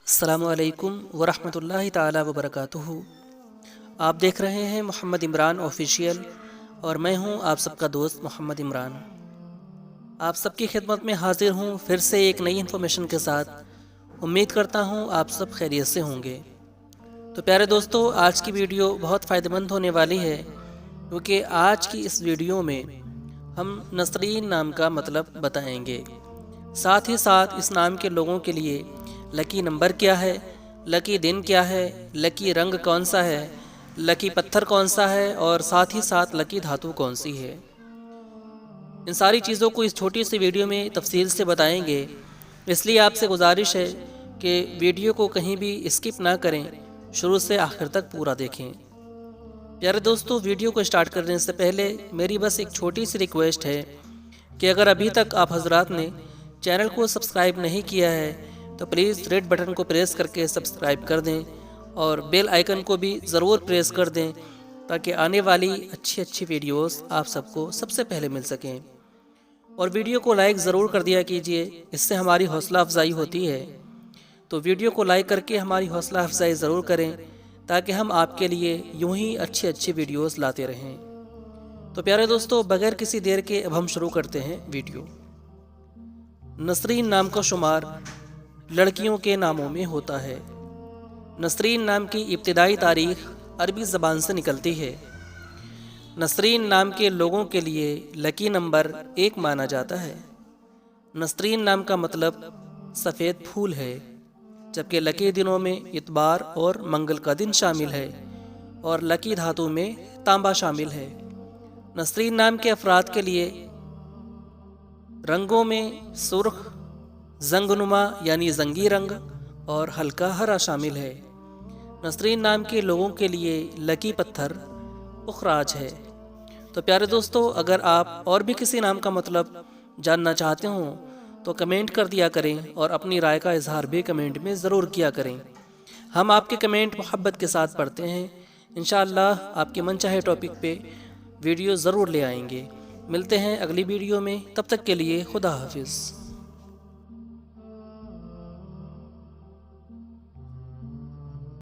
अस्सलामु अलैकुम वरहमतुल्लाहि ताला वबरकातुहू। आप देख रहे हैं मोहम्मद इमरान ऑफिशियल और मैं हूं आप सबका दोस्त मोहम्मद इमरान। आप सबकी खिदमत में हाजिर हूं फिर से एक नई इन्फॉर्मेशन के साथ। उम्मीद करता हूं आप सब खैरियत से होंगे। तो प्यारे दोस्तों, आज की वीडियो बहुत फ़ायदेमंद होने वाली है क्योंकि आज की इस वीडियो में हम नसरीन नाम का मतलब बताएंगे। साथ ही साथ इस नाम के लोगों के लिए लकी नंबर क्या है, लकी दिन क्या है, लकी रंग कौन सा है, लकी पत्थर कौन सा है और साथ ही साथ लकी धातु कौन सी है। इन सारी चीज़ों को इस छोटी सी वीडियो में तफसील से बताएंगे। इसलिए आपसे गुजारिश है कि वीडियो को कहीं भी स्किप ना करें, शुरू से आखिर तक पूरा देखें। प्यारे दोस्तों, वीडियो को स्टार्ट करने से पहले मेरी बस एक छोटी सी रिक्वेस्ट है कि अगर अभी तक आप हजरात ने चैनल को सब्सक्राइब नहीं किया है तो प्लीज़ रेड बटन को प्रेस करके सब्सक्राइब कर दें और बेल आइकन को भी ज़रूर प्रेस कर दें ताकि आने वाली अच्छी वीडियोस आप सबको सबसे पहले मिल सकें। और वीडियो को लाइक ज़रूर कर दिया कीजिए, इससे हमारी हौसला अफजाई होती है। तो वीडियो को लाइक करके हमारी हौसला अफजाई ज़रूर करें ताकि हम आपके लिए यूं ही अच्छी वीडियोस लाते रहें। तो प्यारे दोस्तों, बगैर किसी देर के अब हम शुरू करते हैं वीडियो। नसरीन नाम का शुमार लड़कियों के नामों में होता है। नसरीन नाम की इब्तिदाई तारीख अरबी ज़बान से निकलती है। नसरीन नाम के लोगों के लिए लकी नंबर 1 माना जाता है। नसरीन नाम का मतलब सफ़ेद फूल है, जबकि लकी दिनों में इतबार और मंगल का दिन शामिल है और लकी धातु में तांबा शामिल है। नसरीन नाम के अफराद के लिए रंगों में सुर्ख, जंगनुमा यानी जंगी रंग और हल्का हरा शामिल है। नसरीन नाम के लोगों के लिए लकी पत्थर पुखराज है। तो प्यारे दोस्तों, अगर आप और भी किसी नाम का मतलब जानना चाहते हो तो कमेंट कर दिया करें और अपनी राय का इजहार भी कमेंट में ज़रूर किया करें। हम आपके कमेंट मोहब्बत के साथ पढ़ते हैं। इंशाअल्लाह आपके मनचाहे टॉपिक पे वीडियो ज़रूर ले आएंगे। मिलते हैं अगली वीडियो में, तब तक के लिए खुदा हाफिज़।